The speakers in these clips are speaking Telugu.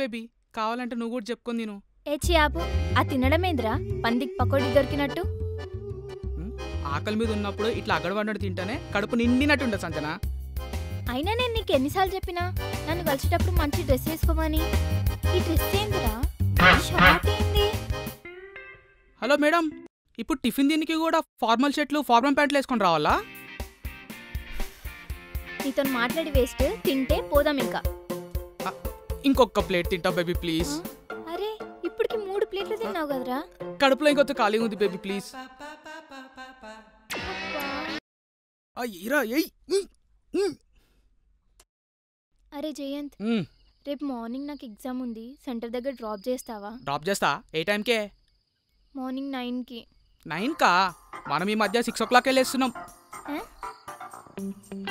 బేబీ, కావాలంటే నువ్వు కూడా చెప్పుకొని తిను. ఏ చియాపు, ఆ తినడమేంద్రా పందికి పకోడీ దొరికినట్టు? ఆకలి మీద ఉన్నప్పుడు ఇట్లా అగడబడినట్టు తింటానే కడుపు నిండినట్టు ఉండదు సంజన. అయినా నేను నీకు ఎన్నిసార్లు చెప్పినా నన్ను కలిసేటప్పుడు మంచి డ్రెస్ వేసుకోమని. ఈ డ్రెస్ ఏందిరా, షార్ట్ ఏంది? హలో మేడం, ఇప్పుడు టిఫిన్ దీనికి కూడా ఫార్మల్ షర్ట్లు ఫార్మల్ ప్యాంట్లు వేసుకొని రావాలా? నీతో మాట్లాడి వేస్ట్, తింటే పోదాం ఇంకా. ఇంకొక ప్లేట్ తింటా బేబీ ప్లీజ్. అరే ఇప్పటికి 3 ప్లేట్లు తిన్నావు కదరా. కడుపులో ఇంకొక ఖాళీ ఉంది బేబీ ప్లీజ్. అరే జయంత్, రేపు మార్నింగ్ నాకు ఎగ్జామ్ ఉంది, సెంటర్ దగ్గర డ్రాప్ చేస్తావా? డ్రాప్ చేస్తా. ఏ టైంకే? మార్నింగ్ 9కి. 9కా? మనం ఈ మధ్య 6 o'clock వెళ్ళేస్తున్నాం.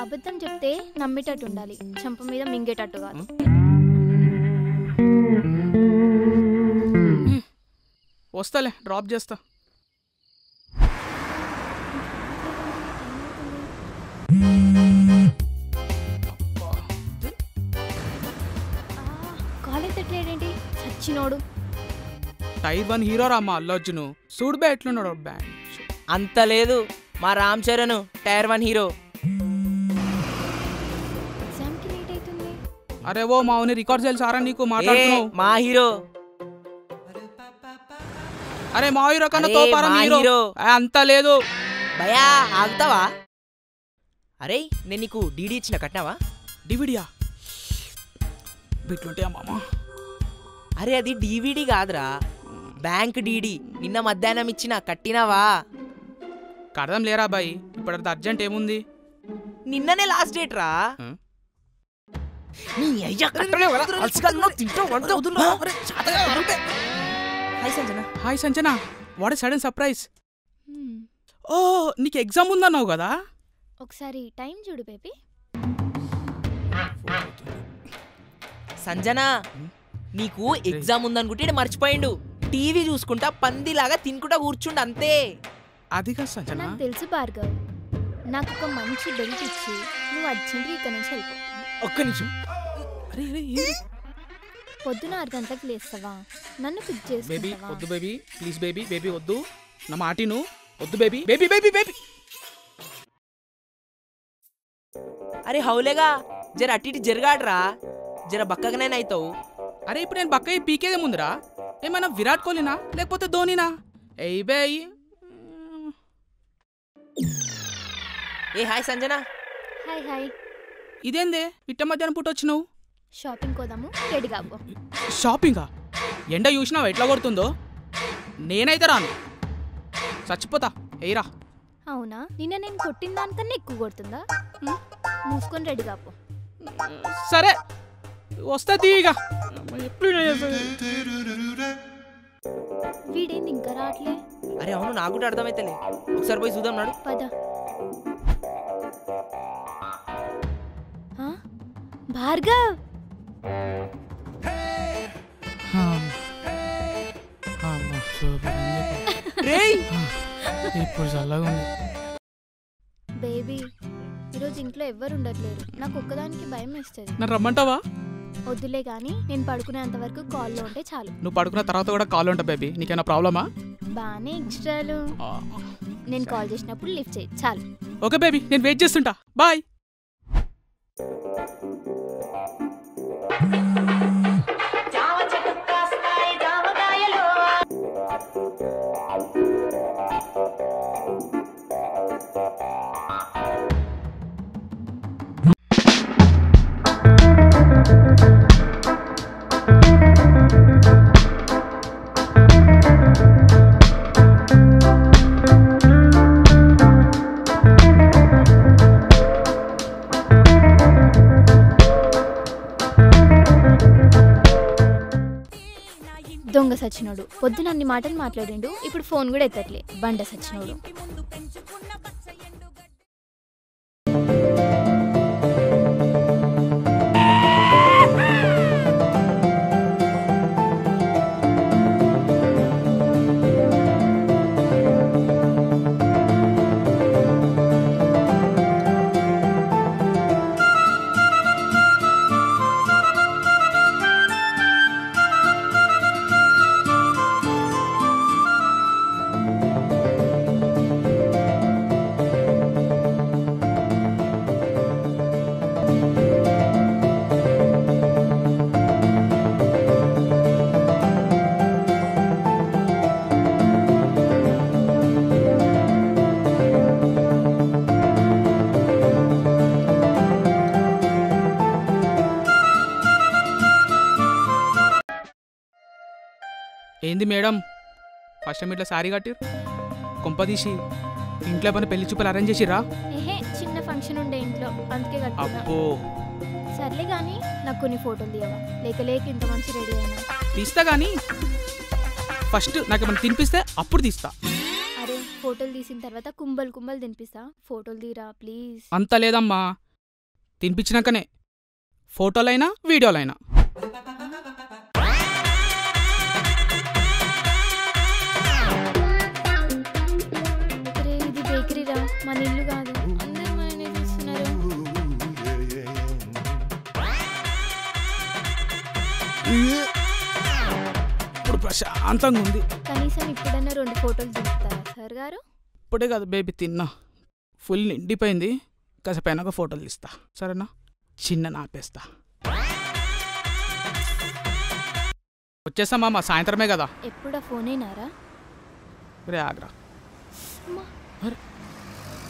అబద్ధం చెప్తే నమ్మేటట్టు ఉండాలి, చంప మీద మింగేటట్టు కాదు. వస్తాలే, డ్రాప్ చేస్తా. కాలేజ్ ఎట్లేడేంటి సచ్చినోడు. టైర్ 1 హీరో రామ్మా అల్లు అర్జున్. చూడు బే ఎట్లున్నాడు బ్యాండ్. అంత లేదు, మా రామ్ చరణ్ టైర్ 1 హీరో. ఎగ్జామ్కి లేట్ అవుతుంది. అరే ఓ మావుని రికార్డ్ చేయాలి నీకు మాట్లాడుతున్నావు. మా హీరో. అరే మా హీరో కన్నా తోపారా హీరో. అంత లేదు భయా, ఆగుతావా? అరే నేను నీకు డీడీ ఇచ్చిన కట్టినావా? డివిడియా బిట్లుంటాయా మామ? అరే అది డివిడి కాదురా, బ్యాంక్ డీడీ. నిన్న మధ్యాహ్నం ఇచ్చిన, కట్టినావా? కడదాం లేరా బాయ్, ఇప్పుడు అది అర్జెంట్ ఏముంది? నిన్ననే లాస్ట్ డేట్ రా. Hi Sanjana, what a sudden surprise. ఓ నీకు ఎగ్జామ్ ఉందన్నావు కదా. ఒకసారి టైం చూడు బేబీ. సంజన, నీకు ఎగ్జామ్ ఉందనుకుంటే మర్చిపోయిండు. టీవీ చూసుకుంటా పందిలాగా తినుకుంటా కూర్చుండు అంతే. అదిగా సంజన, నాకు తెలుసు భార్గవ్. నాకు ఒక మంచి బెల్ట్ ఇచ్చి నువ్వు అర్జెంట్గా ఇక్కడ నుంచి వెళ్ళిపో. ఒక్క నిమిషం. పొద్దున 6 గంటలకు లేస్తావా? నన్ను పిక్ చేసి. బేబీ వద్దు బేబీ ప్లీజ్ బేబీ, బేబీ వద్దు నా మాటిను, వద్దు బేబీ బేబీ బేబీ బేబీ. అరే హౌలేగా, జర అటు ఇటు జరగాడ్రా, జర బక్కగానే అవుతావు. అరే ఇప్పుడు నేను బక్క పీకేదే ముందురా. ఏమన్నా విరాట్ కోహ్లీనా లేకపోతే ధోనినా? ఎయ్ బే. ఏ హాయ్ సంజన. Hi hi. ఇదేందే ఇట్ట మధ్యాహ్నం పూట వచ్చినావు? షాపింగ్ కోదాము, రెడీ కావు. షాపింగా? ఎండ చూసినావు ఎట్లా కొడుతుందో. నేనైతే రాను, చచ్చిపోతా. ఎయిరా. అవునా, నిన్న నేను కొట్టిన దానికన్నా ఎక్కువ కొడుతుందా? మూసుకొని రెడీ కాపు. సరే వస్తా తీయగా. వీడేంది ఇంకా రావట్లే? అరే అవును, నాకు కూడా అర్థమైతలే. ఒకసారి పోయి చూద్దాం నాడు. పద. భార్గవ్, ఇప్పుడు చల్లగా ఉంది. బేబీ ఈరోజు ఇంట్లో ఎవ్వరు ఉండట్లేరు, నాకు ఒక్కదానికి భయం వేస్తుంది. నన్ను రమ్మంటావా? వద్దులే గానీ నేను పడుకునేంత వరకు కాల్లో ఉంటే చాలు. నువ్వు పడుకున్న తర్వాత కూడా కాల్ ఉంటా బేబీ, నీకేనా ప్రాబ్లమా? బానే ఎక్స్ట్రాలు. నేను కాల్ చేసినప్పుడు లిఫ్ట్ చేయి చాలు. ఓకే బేబీ, నేను వెయిట్ చేస్తుంటా. బాయ్. దొంగ సచ్చినోడు, పొద్దున అన్ని మాటలు మాట్లాడిండు, ఇప్పుడు ఫోన్ కూడా ఎత్తట్లే. బండ సచ్చినోడు. ఏంది మేడం ఫస్ట్ టైం ఇట్లా శారీ కట్టిరు కొంపదీసి ఇంట్లో పని పెళ్లి చూపులు అరేంజ్ చేసిరా? ఏహే చిన్న ఫంక్షన్ ఉండే ఇంట్లో అందుకే కట్టుకున్నా. అబ్బో సర్లే కానీ నాకు కొన్ని ఫోటోలు తీయవా? లేక ఇంత మంచి రెడీ అయినా. తీస్తా కానీ ఫస్ట్ నాకు ఏమైనా తినిపిస్తే అప్పుడు తీస్తా. అరే ఫోటోలు తీసిన తర్వాత కుంభలు కుంభలు తినిపిస్తా, ఫోటోలు తీరా ప్లీజ్. అంత లేదమ్మా, తినిపించినాకనే ఫోటోలైనా వీడియోలైనా. అరే ఇది బేకరీరా, మన ఇల్లు కాదు. అందరూ మననే చూస్తున్నారు. ఇప్పుడు ప్రశాంతంగా ఉంది. కనీసం ఇప్పుడన్నా 2 ఫోటోలు తీస్తారా సార్ గారు? ఇప్పుడే కాదు బేబీ, తిన్నా ఫుల్ నిండిపోయింది. కాసేపైనా ఒక ఫోటోలు తీస్తా సరేనా? చిన్న నాపేస్తా. వచ్చేస్తామా, సాయంత్రమే కదా. ఎప్పుడా ఫోనేనారా? రే ఆగ్రా.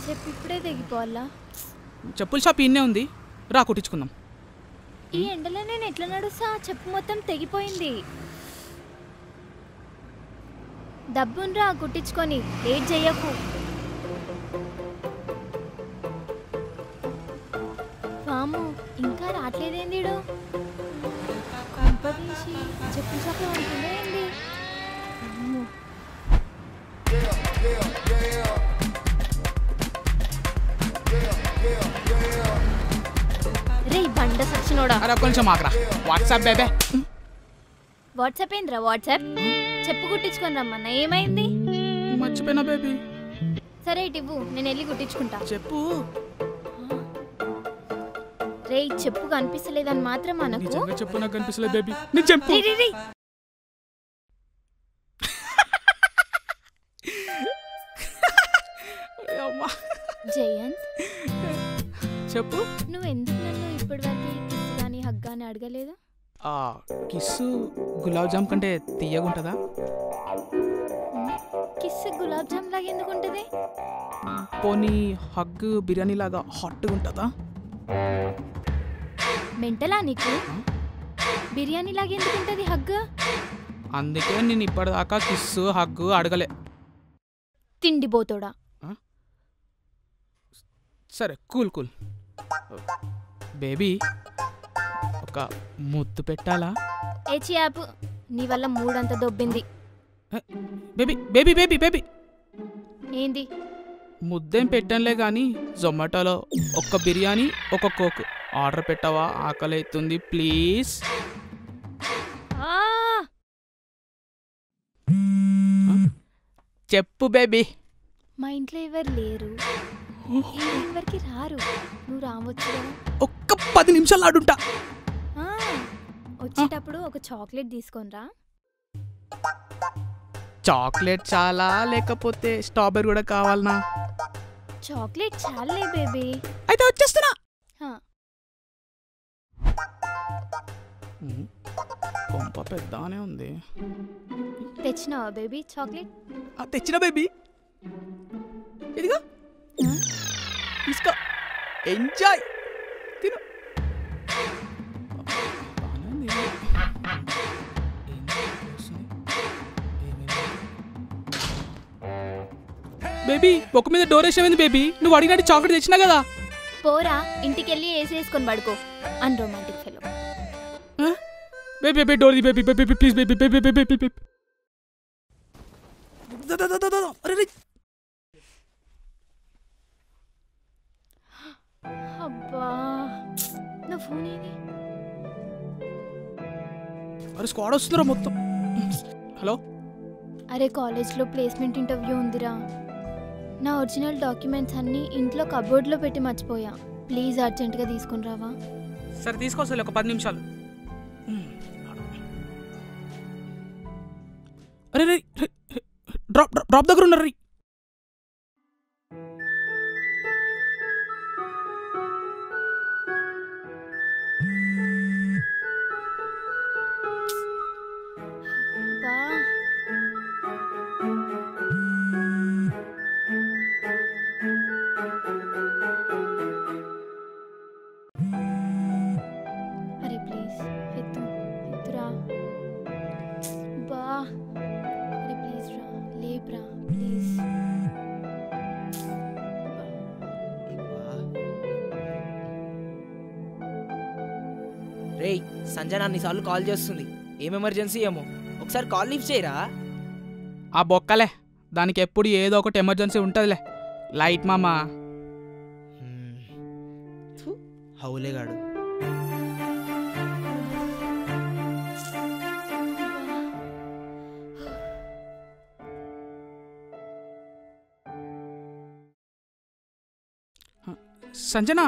చెప్పు ఇప్పుడే తెగిపోవాలా? చెప్పుల షాప్ ఇన్నే ఉంది, రా కుట్టించుకుందాం. ఈ ఎండలో నేను ఎట్లా నడుస్తా? చెప్పు మొత్తం తెగిపోయింది. డబ్బున్రా కుట్టించుకొని, లేట్ చెయ్యకు. వాము ఇంకా రావట్లేదేందిడు? కొంపదీసి చెప్పుల షాప్లో ఉంటుందే ఏంది? అమ్మో. రే బండ సచ్చినోడా. అరే కొంచెం ఆగ్రా. వాట్సాప్ బేబే. వాట్సాప్ ఏంద్రా వాట్సాప్? చెప్పు కుట్టించుకొని రమ్మన్నా, ఏమైంది? మర్చిపోయినా బేబీ. సరే ఇవ్వు, నేను వెళ్ళి కుట్టించుకుంటా. చెప్పు. రే చెప్పు కనిపిస్తలేదని మాత్రం అనకు. నిజంగా చెప్పు, నాకు కనిపిస్తలేదు బేబీ. నీ చెప్పు. జయంత్ చెప్పు. నువ్వు ఎందుకు నన్ను ఇప్పటివరకు కిస్ కానీ హగ్ కానీ అడగలేదు? కిస్సు గులాబ్ జామ్ కంటే తీయగుంటుందా? కిస్ గులాబ్ జామ్ లాగా ఎందుకు ఉంటుంది? పోనీ హగ్ బిర్యానీ లాగా హాట్గా ఉంటుందా? మెంటలా నీకు? బిర్యానీ లాగా ఎందుకు ఉంటుంది హగ్? అందుకే నేను ఇప్పటిదాకా కిస్సు హగ్ అడగలే. తిండి పోతోడా. సరే కూల్ కూల్. బేబీ ఒక ముద్దు పెట్టాలా? ఏ చియాపు, నీ వల్ల మూడంత దొబ్బింది. Baby baby baby baby. ఏంది? ముద్దేం పెట్టంలే కానీ జొమాటోలో ఒక్క బిర్యానీ ఒక కోక్ ఆర్డర్ పెట్టవా? ఆకలి అవుతుంది ప్లీజ్. చెప్పు బేబీ. మా ఇంట్లో ఎవరు లేరు, ఎవరికి రారు. నువ్వు రావచ్చు కదా. ఒక్క 10 నిమిషాలు ఆడుంటా. వచ్చేటప్పుడు ఒక చాక్లెట్ తీసుకొని రా. చాక్లెట్ చాలా లేకపోతే స్ట్రాబెర్రీ కూడా కావాలనా? చాక్లెట్ చాలే బేబీ. అయితే వచ్చేస్తున్నా. కొంప పెద్దనే ఉంది. తెచ్చినావా బేబీ చాక్లెట్? తెచ్చిన బేబీ, ఇదిగో తీసుకో, ఎంజాయ్. తిను. బేబీ ఒక మీద డోర్ వేసేమైంది బేబీ? నువ్వు అడిగినట్టు చాక్లెట్ తెచ్చినా కదా. పోరా ఇంటికెళ్ళి వేసేసుకొని పడుకో. Unromantic fellow. Baby baby door the baby baby please baby baby baby baby. అబ్బా నా ఫోన్ ఏది? అరే స్క్వాడ్ వస్తుందిరా మొత్తం. హలో. అరే కాలేజ్లో ప్లేస్మెంట్ ఇంటర్వ్యూ ఉందిరా. నా ఒరిజినల్ డాక్యుమెంట్స్ అన్నీ ఇంట్లో కబోర్డ్లో పెట్టి మర్చిపోయా. ప్లీజ్ అర్జెంటుగా తీసుకుని రావా? సరే తీసుకోవచ్చలే, ఒక 10 నిమిషాలు. అరే రే డ్రాప్ దగ్గర ఉన్నారు. అరే ప్లీజ్ ఎత్తురా. బా రేయ్ సంజన అన్నిసార్లు కాల్ చేస్తుంది. ఏం ఎమర్జెన్సీ ఏమో, ఒకసారి కాల్ లిఫ్ట్ చేయరా. ఆ బొక్కలే, దానికి ఎప్పుడు ఏదో ఒకటి ఎమర్జెన్సీ ఉంటుందిలే. లైట్ మామా. హౌలేగాడు. సంజన,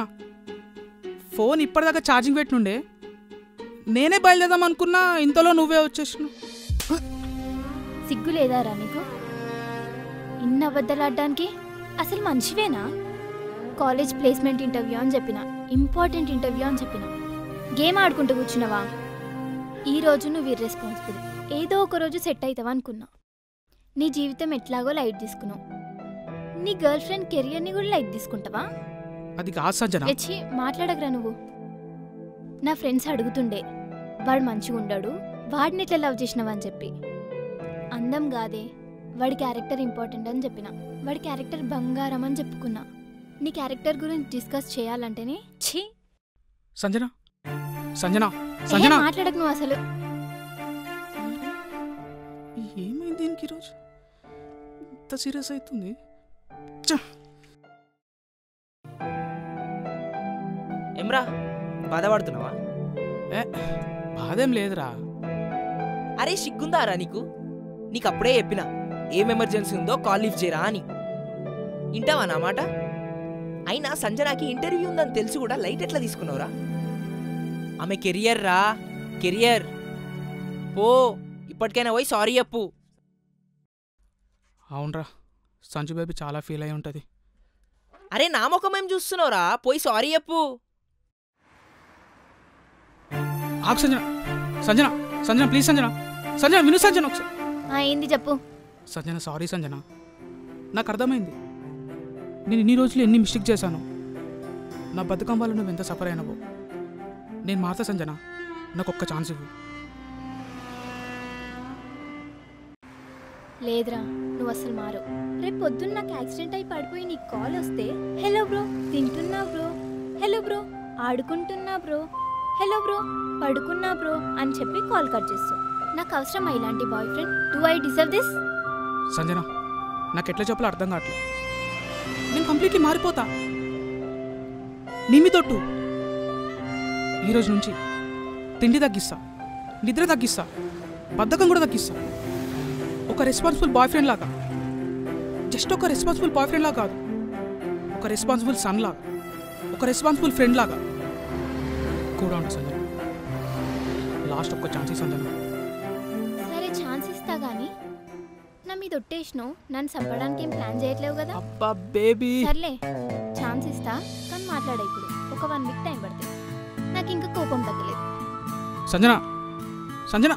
ఫోన్ ఇప్పటిదాకా ఛార్జింగ్ పెట్టినుండే, నేనే బయలుదేరదాం అనుకున్నా, ఇంతలో నువ్వే వచ్చేసినావు. సిగ్గు లేదారా నీకు? ఇన్ని అబద్ధాలాడడానికి అసలు మంచివేనా? కాలేజ్ ప్లేస్మెంట్ ఇంటర్వ్యూ అని చెప్పిన, ఇంపార్టెంట్ ఇంటర్వ్యూ అని చెప్పిన, గేమ్ ఆడుకుంటూ కూర్చున్నావా? ఈరోజు నువ్వు ఇర్రెస్పాన్సిబుల్. ఏదో ఒక రోజు సెట్ అవుతావా అనుకున్నా. నీ జీవితం ఎట్లాగో లైట్ తీసుకున్నావు. నీ గర్ల్ ఫ్రెండ్ కెరియర్ని కూడా లైట్ తీసుకుంటావా? అది కాదు సంజన. తెచ్చి మాట్లాడగరా నువ్వు. నా ఫ్రెండ్స్ అడుగుతుండే, వాడు మంచిగా ఉండాడు, వాడిని ఇట్లా లవ్ చేసినావని చెప్పి. అందం కాదే, వాడి క్యారెక్టర్ ఇంపార్టెంట్ అని చెప్పిన. వాడి క్యారెక్టర్ బంగారం అని చెప్పుకున్నా. నీ క్యారెక్టర్ గురించి డిస్కస్ చేయాలంటేనే ఛీ. సంజన సంజన సంజన, మాట్లాడకు నువ్వు అసలు. ఏమైంది దీనికి ఈరోజు ఇంత సీరియస్ అవుతుంది? ఏమ్రా బాధపడుతున్నావా? బాధేం లేదురా. అరే సిగ్గుందారా నీకు? నీకు అప్పుడే చెప్పినా ఏం ఎమర్జెన్సీ ఉందో కాల్ లిఫ్ట్ చేయరా అని. వింటావా నా మాట? అయినా సంజనాకి ఇంటర్వ్యూ ఉందని తెలిసి కూడా లైట్ ఎట్లా తీసుకున్నావురా? ఆమె కెరియర్ రా, కెరియర్. పో, ఇప్పటికైనా పోయి సారీ చెప్పు. అవునరా, సంజు బేబీ చాలా ఫీల్ అయి ఉంటుంది. అరే నా ముఖం ఏం చూస్తున్నావురా? పోయి సారీ చెప్పు. ఆగు సంజన, సంజన సంజన ప్లీజ్ సంజన, సంజన విను సంజన ఒకసారి. ఏంది చెప్పు. సంజన సారీ సంజన, నాకు అర్థమైంది నేను ఇన్ని రోజులు ఎన్ని మిస్టేక్ చేశాను. నా బతుకం వల్ల నువ్వు ఎంత సఫర్ అయినావో. నేను మారుతా సంజన, నాకు ఒక్క ఛాన్స్ ఇవ్వు. లేదురా, నువ్వు అసలు మారు. రేపు పొద్దున్న నాకు యాక్సిడెంట్ అయి పడిపోయి నీకు కాల్ వస్తే, హలో బ్రో తింటున్నా బ్రో, హలో బ్రో ఆడుకుంటున్నా బ్రో, హలో బ్రో పడుకున్నా బ్రో అని చెప్పి కాల్ కట్ చేస్తావు. నాకు అవసరమా ఇలాంటి boyfriend? Do I deserve this? Sanjana, నాకు ఎట్లా చెప్పాలో అర్థం కావట్లేదు. నేను కంప్లీట్లీ మారిపోతా నీ మీతోట్టు. ఈరోజు నుంచి తిండి తగ్గిస్తా, నిద్ర తగ్గిస్తా, బద్ధకం కూడా తగ్గిస్తా. ఒక రెస్పాన్సిబుల్ బాయ్ ఫ్రెండ్ లాగా, జస్ట్ ఒక రెస్పాన్సిబుల్ బాయ్ ఫ్రెండ్ లాగా కాదు, ఒక రెస్పాన్సిబుల్ సన్ లాగా, ఒక రెస్పాన్సిబుల్ ఫ్రెండ్ లాగా కూడా ఉంటా సంజన. లాస్ట్ ఒక్క ఛాన్స్ సంజన. సరే ఛాన్స్ ఇస్తా గానీ నా మీద ఒట్టేసినావు, నన్ను చంపడానికి ఏం ప్లాన్ చేయట్లేవు కదా? అబ్బా బేబీ. సర్లే ఛాన్స్ ఇస్తా, కానీ మాట్లాడే ఇప్పుడు. ఒక 1 వీక్ టైం పడుతుంది, నాకు ఇంకా కోపం తగ్గలేదు. సంజన సంజన